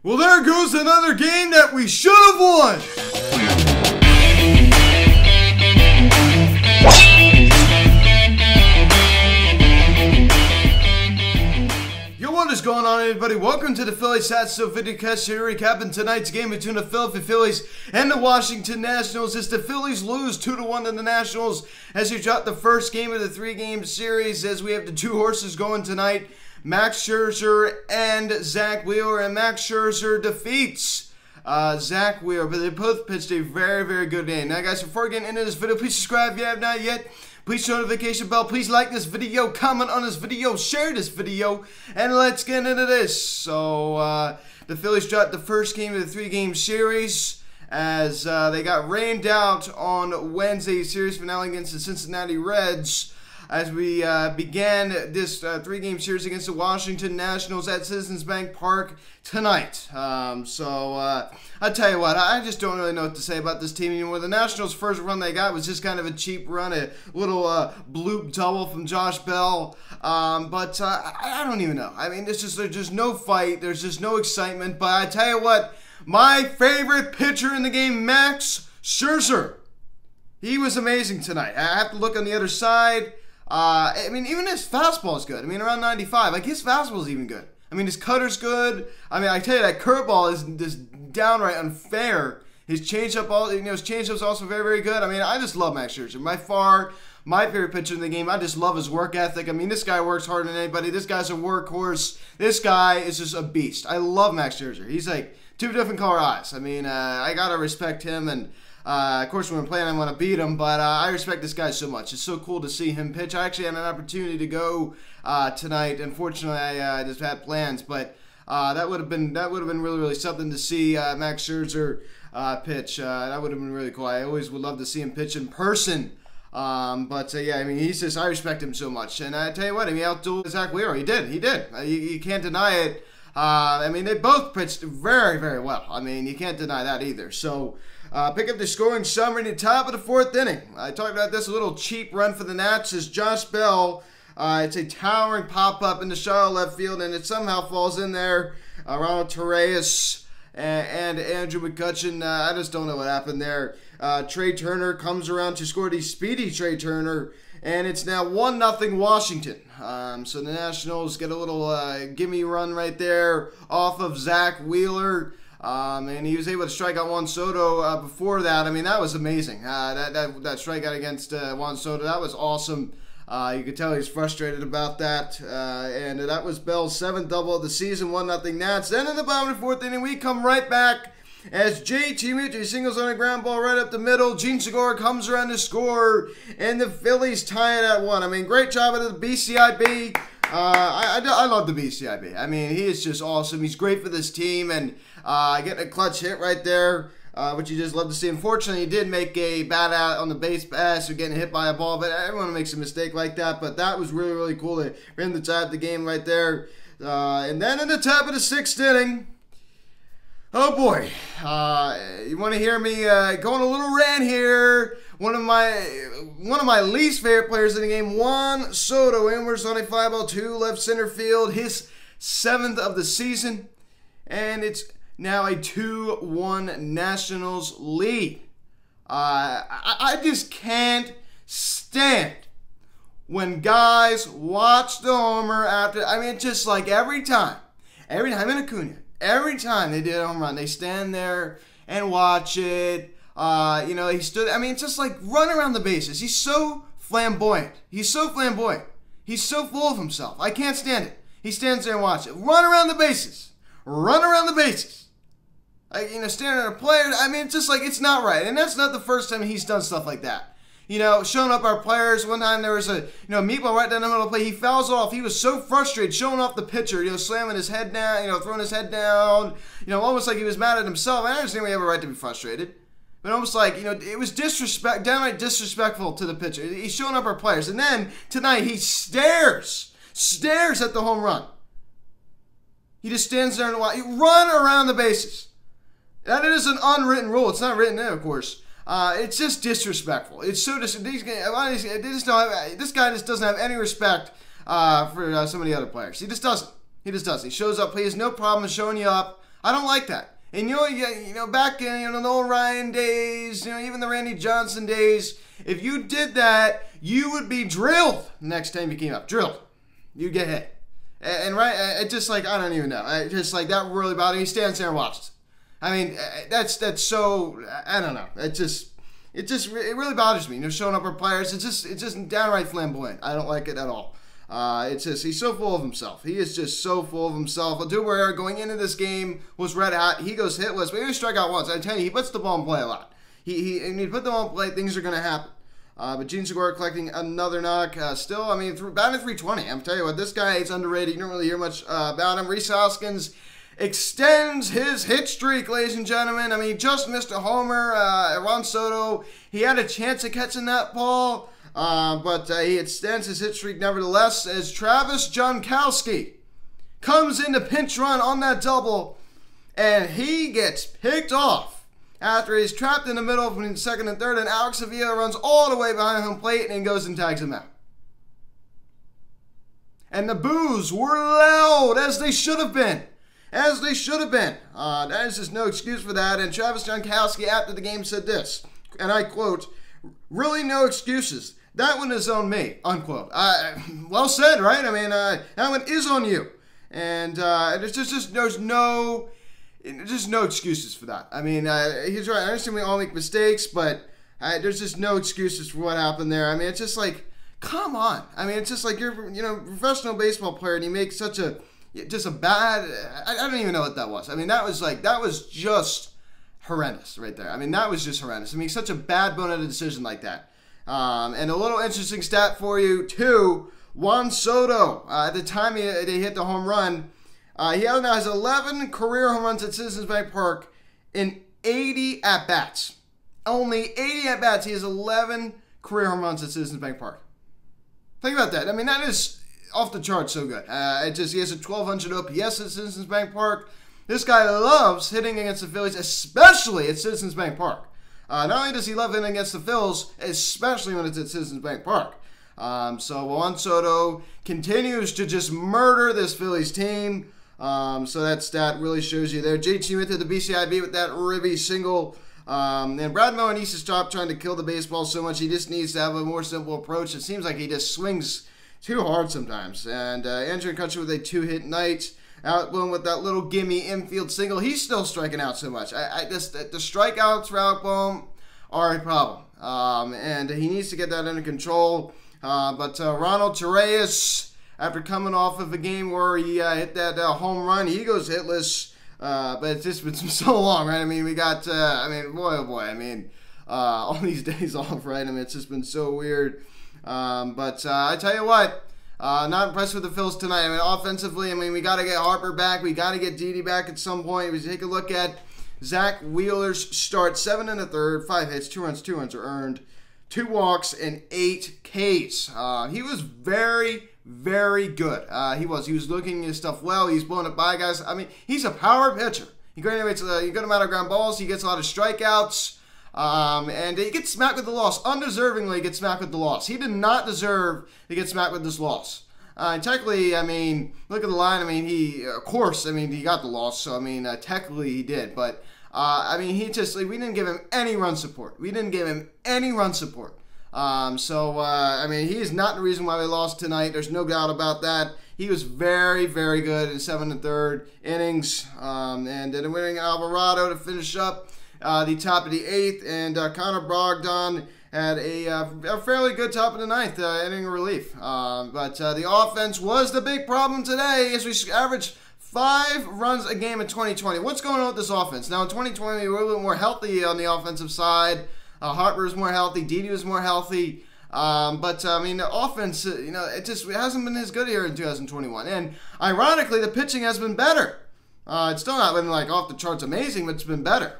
Well, there goes another game that we should have won. Yo, what is going on, everybody? Welcome to the Phillies Stats Videocast. Here recapping tonight's game between the Philadelphia Phillies and the Washington Nationals. As the Phillies lose 2-1 to the Nationals as you drop the first game of the three-game series, as we have the two horses going tonight, Max Scherzer and Zach Wheeler, and Max Scherzer defeats Zach Wheeler, but they both pitched a very, very good game. Now, guys, before getting into this video, please subscribe if you have not yet. Please turn the notification bell. Please like this video, comment on this video, share this video, and let's get into this. So, the Phillies dropped the first game of the three-game series as they got rained out on Wednesday's series finale against the Cincinnati Reds, as we began this three-game series against the Washington Nationals at Citizens Bank Park tonight. I tell you what, I just don't really know what to say about this team anymore. The Nationals' first run they got was just kind of a cheap run, a little bloop double from Josh Bell. But I don't even know. I mean, there's just no fight. There's just no excitement. But I tell you what, my favorite pitcher in the game, Max Scherzer, he was amazing tonight. I have to look on the other side. I mean, even his fastball is good. I mean, around 95. Like, his fastball is even good. I mean, his cutter's good. I mean, I tell you, that curveball is just downright unfair. His changeup, his changeup's also very, very good. I mean, I just love Max Scherzer. By far, my favorite pitcher in the game. I just love his work ethic. I mean, this guy works harder than anybody. This guy's a workhorse. This guy is just a beast. I love Max Scherzer. He's like two different color eyes. I mean, I gotta respect him, and of course, when we're playing, I want to beat him, but I respect this guy so much. It's so cool to see him pitch. I actually had an opportunity to go tonight. Unfortunately, I just had plans, but that would have been really, really something to see Max Scherzer pitch. That would have been really cool. I always would love to see him pitch in person. Yeah, I mean, I respect him so much. And I tell you what, I mean, outdueled Zach Wheeler. He did. You can't deny it. I mean, they both pitched very, very well. I mean, you can't deny that either. So, pick up the scoring summary in the top of the fourth inning. I talked about this, a little cheap run for the Nats as Josh Bell. It's a towering pop-up in the shallow left field, and it somehow falls in there. Ronald Torreyes and Andrew McCutchen. I just don't know what happened there. Trey Turner comes around to score the speedy Trey Turner, and it's now 1-0 Washington. So the Nationals get a little gimme run right there off of Zach Wheeler. And he was able to strike out Juan Soto before that. I mean, that was amazing. That strikeout against Juan Soto, that was awesome. You could tell he's frustrated about that. And that was Bell's 7th double of the season, 1-0 Nats. Then in the bottom of the fourth inning, we come right back as JT Mute singles on a ground ball right up the middle. Gene Segura comes around to score, and the Phillies tie it at 1. I mean, great job of the BCIB. I love the BCIB. I mean, he is just awesome. He's great for this team, and getting a clutch hit right there, which you just love to see. Unfortunately, he did make a bad out on the base pass or getting hit by a ball, but everyone makes a mistake like that. But that was really, really cool to bring the tie of the game right there. And then in the top of the 6th inning, oh boy, you want to hear me going a little rant here? One of my least favorite players in the game, Juan Soto, inwards on a fly ball to left center field, his 7th of the season, and it's now a 2-1 Nationals lead. I just can't stand when guys watch the homer after. I mean, just like every time in Acuna, every time they did a home run, they stand there and watch it. He stood. I mean, it's just like run around the bases. He's so flamboyant. He's so full of himself. I can't stand it. He stands there and watches it. Run around the bases. Staring at a player. I mean, it's just like, it's not right. And that's not the first time he's done stuff like that. Showing up our players. One time there was a, meatball right down the middle of the play. He fouls off. He was so frustrated, showing off the pitcher, slamming his head down, throwing his head down, almost like he was mad at himself. I understand we have a right to be frustrated. But almost like, it was downright disrespectful to the pitcher. He's showing up our players. And then tonight he stares at the home run. He just stands there and run around the bases. That is an unwritten rule. It's not written in, of course. It's just disrespectful. It's so this guy just doesn't have any respect for some of the other players. He just doesn't. He shows up. He has no problem showing you up. I don't like that. And back in the old Ryan days, even the Randy Johnson days, if you did that, you would be drilled next time you came up. Drilled. You'd get hit. And right, it just like, I don't even know. Just like, that really bothered me. He stands there and watches. I mean, that's so, I don't know. It really bothers me. Showing up for players, it's just downright flamboyant. I don't like it at all. He's so full of himself. He is just so full of himself. Altuve going into this game was red hot. He goes hitless, but he only struck out once. I tell you, he puts the ball in play a lot. When you put the ball in play, things are going to happen. But Gene Segura collecting another knock. Still, I mean, batting 320. I'm telling you what, this guy is underrated. You don't really hear much about him. Rhys Hoskins extends his hit streak, ladies and gentlemen. I mean, he just missed a homer. Juan Soto, he had a chance of catching that ball. But he extends his hit streak nevertheless as Travis Jankowski comes in to pinch run on that double, and he gets picked off after he's trapped in the middle between second and third, and Alex Avila runs all the way behind home plate and goes and tags him out. And the boos were loud, as they should have been. As they should have been. That is just no excuse for that. And Travis Jankowski after the game said this, and I quote, "Really no excuses. That one is on me," unquote. Well said, right? I mean, that one is on you. And there's no excuses for that. I mean, he's right. I understand we all make mistakes, but there's just no excuses for what happened there. I mean, it's just like, come on. I mean, it's just like you're a professional baseball player and you make such a bad, I don't even know what that was. I mean, that was just horrendous right there. I mean, that was just horrendous. I mean, such a bad boneheaded decision like that. And a little interesting stat for you, too. Juan Soto, at the time they hit the home run, he now has 11 career home runs at Citizens Bank Park in 80 at-bats. Only 80 at-bats. He has 11 career home runs at Citizens Bank Park. Think about that. I mean, that is off the charts so good. He has a 1,200 OPS at Citizens Bank Park. This guy loves hitting against the Phillies, especially at Citizens Bank Park. Not only does he love hitting against the Phils, especially when it's at Citizens Bank Park. So Juan Soto continues to just murder this Phillies team. So that stat really shows you there. JT went to the BCIB with that ribby single. And Brad Moe needs to stop trying to kill the baseball so much. He just needs to have a more simple approach. It seems like he just swings too hard sometimes. And Andrew Kutcher with a 2-hit night. Outblown with that little gimme infield single. He's still striking out so much. The strikeouts for Outblown are a problem. And he needs to get that under control. But Ronald Torreyes, after coming off of a game where he hit that home run, he goes hitless. But it's just been so long, right? I mean, we got, boy, oh boy. I mean, all these days off, right? I mean, it's just been so weird. But I tell you what, not impressed with the Phils tonight. I mean, offensively, I mean, we got to get Harper back. We got to get Didi back at some point. We take a look at Zach Wheeler's start. 7 1/3, 5 hits, 2 runs. 2 runs are earned, 2 walks, and 8 Ks. He was very, very good. He was looking at his stuff well. He's blowing it by guys. I mean, he's a power pitcher. He generates a good amount of ground balls. He gets a lot of strikeouts. And he gets smacked with the loss. Undeservingly gets smacked with the loss. He did not deserve to get smacked with this loss. Technically, I mean, look at the line. I mean, he got the loss. So, I mean, technically he did. But, I mean, we didn't give him any run support. I mean, he is not the reason why we lost tonight. There's no doubt about that. He was very, very good in 7 1/3 innings. And then winning Alvarado to finish up the top of the 8th, and Connor Brogdon had a fairly good top of the 9th inning relief. But the offense was the big problem today as we averaged 5 runs a game in 2020. What's going on with this offense? Now in 2020, we were a little more healthy on the offensive side. Harper was more healthy. Didi was more healthy. But I mean, the offense, it hasn't been as good here in 2021. And ironically, the pitching has been better. It's still not been like off the charts amazing, but it's been better.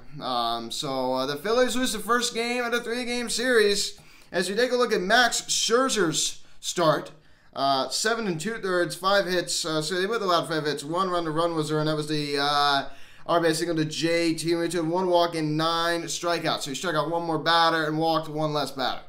So the Phillies lose the first game of a 3-game series. As you take a look at Max Scherzer's start, 7 2/3, 5 hits. So they both allowed 5 hits. 1 run, the run was earned. That was the RBI single to JT. We took 1 walk and 9 strikeouts. So he struck out 1 more batter and walked 1 less batter.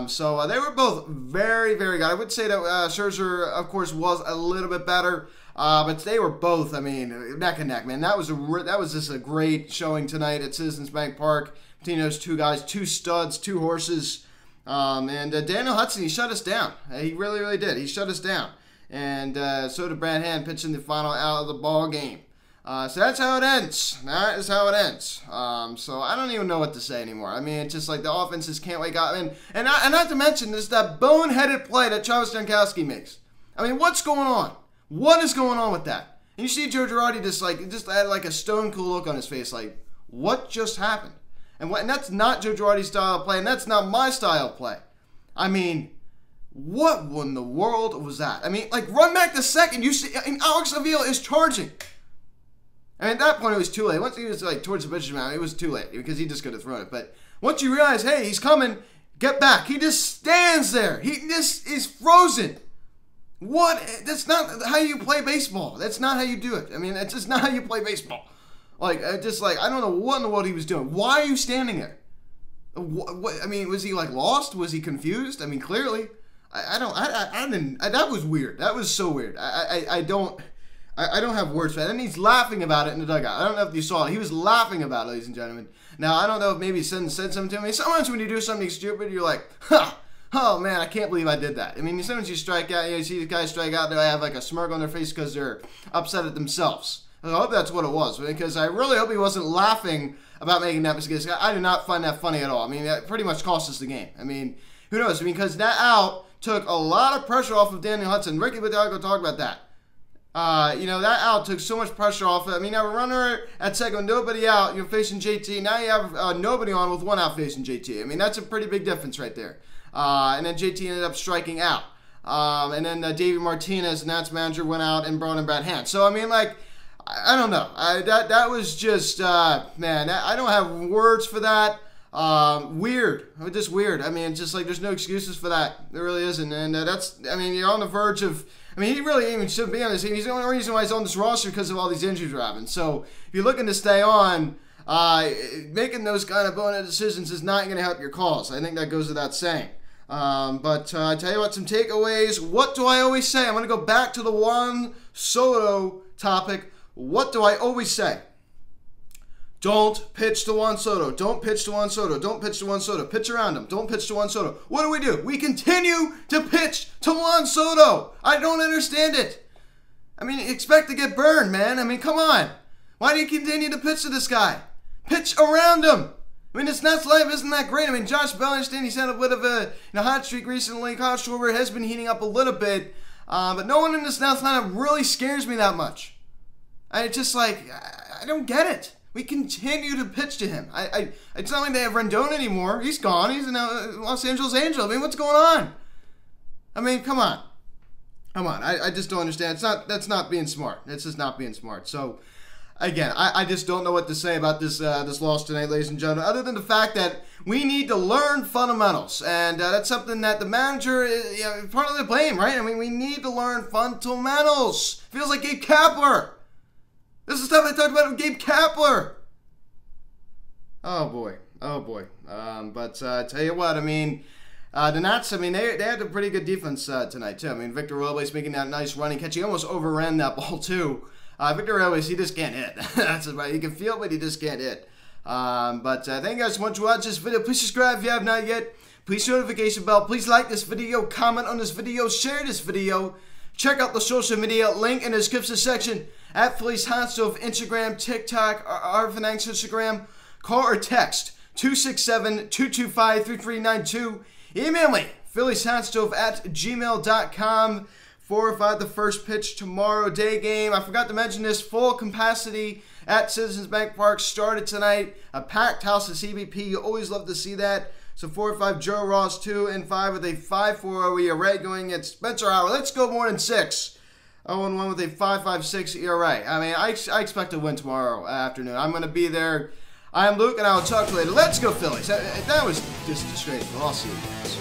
So they were both very, very good. I would say that Scherzer, of course, was a little bit better. But they were both, I mean, neck and neck, man. That was just a great showing tonight at Citizens Bank Park between those two guys, two studs, two horses. And Daniel Hudson, he shut us down. He really, really did. He shut us down. And so did Brad Hand pitching the final out of the ball game. So that's how it ends. That is how it ends. So I don't even know what to say anymore. I mean, it's just like the offenses can't wake up. And not to mention, there's that boneheaded play that Travis Jankowski makes. I mean, what's going on? What is going on with that? And you see Joe Girardi just had like a stone cool look on his face, like, what just happened? And that's not Joe Girardi's style of play, and that's not my style of play. I mean, what in the world was that? I mean, like, run back to second. You see, I mean, Alex Avila is charging. I mean, at that point, it was too late. Once he was like towards the pitcher's mound, it was too late because he just could have thrown it. But once you realize, hey, he's coming, get back. He just stands there. He just is frozen. What? That's not how you play baseball. That's not how you do it. I mean, that's just not how you play baseball. Like, I don't know what in the world he was doing. Why are you standing there? What? I mean, was he like lost? Was he confused? I mean, clearly, I didn't. That was weird. That was so weird. I don't have words for that. And he's laughing about it in the dugout. I don't know if you saw it. He was laughing about it, ladies and gentlemen. Now, I don't know if maybe he said something to me. Sometimes when you do something stupid, you're like, ha. Oh, man, I can't believe I did that. I mean, sometimes you strike out, you see these guys strike out, they have like a smirk on their face because they're upset at themselves. I hope that's what it was, because I really hope he wasn't laughing about making that mistake. I do not find that funny at all. I mean, that pretty much cost us the game. I mean, who knows? I mean, because that out took a lot of pressure off of Daniel Hudson. Ricky Bidalgo talk about that. That out took so much pressure off. I mean, you have a runner at second, nobody out. You're facing JT. Now you have nobody on with one out facing JT. I mean, that's a pretty big difference right there. And then JT ended up striking out. And then David Martinez, the Nats manager, went out and brought in Brad Hand. So, I mean, like, I don't know. That was just, man, I don't have words for that. Weird. Just weird. I mean, it's just like there's no excuses for that. There really isn't. And you're on the verge of, he really even shouldn't be on this team. He's the only reason why he's on this roster because of all these injuries we're having. So, if you're looking to stay on, making those kind of bonehead decisions is not going to help your cause. I think that goes without saying. But I tell you what, some takeaways. What do I always say? I'm going to go back to the Juan Soto topic. What do I always say? Don't pitch to Juan Soto. Don't pitch to Juan Soto. Don't pitch to Juan Soto. Pitch around him. Don't pitch to Juan Soto. What do? We continue to pitch to Juan Soto. I don't understand it. I mean, expect to get burned, man. I mean, come on. Why do you continue to pitch to this guy? Pitch around him. I mean, this Nats life isn't that great. I mean, Josh Bell, he's had a bit of a hot streak recently. Kyle Schwarber has been heating up a little bit. But no one in this Nats lineup really scares me that much. It's just like, I don't get it. We continue to pitch to him. It's not like they have Rendon anymore. He's gone. He's a Los Angeles Angel. I mean, what's going on? I mean, come on. I just don't understand. That's not being smart. It's just not being smart. So, again, I just don't know what to say about this loss tonight, ladies and gentlemen, other than the fact that we need to learn fundamentals. And that's something that the manager is part of the blame, right? I mean, we need to learn fundamentals. Feels like Gabe Kapler. This is stuff I talked about with Gabe Kapler. Oh, boy. But I tell you what, I mean, the Nats, I mean, they had a pretty good defense tonight, too. I mean, Victor Robles making that nice running catch. He almost overran that ball, too. Victor Robles, he just can't hit. That's about. You can feel it, but he just can't hit. But thank you guys so much for watching this video. Please subscribe if you have not yet. Please hit the notification bell. Please like this video, comment on this video, share this video. Check out the social media link in the description section at Phillies Hot Stove, Instagram, TikTok, our Fanatics Instagram. Call or text 267-225-3392. Email me, phillieshotstove@gmail.com. 4 or 5 the first pitch tomorrow, day game. I forgot to mention this, full capacity at Citizens Bank Park started tonight. A packed house at CBP. You always love to see that. So 4 or 5 Joe Ross, 2 and 5 with a 5.40 ERA going at Spencer Howard. Let's go more than 6. 0-1 with a 5.56 ERA. I mean, I expect to win tomorrow afternoon. I'm going to be there. I am Luke, and I will talk to you later. Let's go, Phillies. That was just disgraceful. I'll see you guys.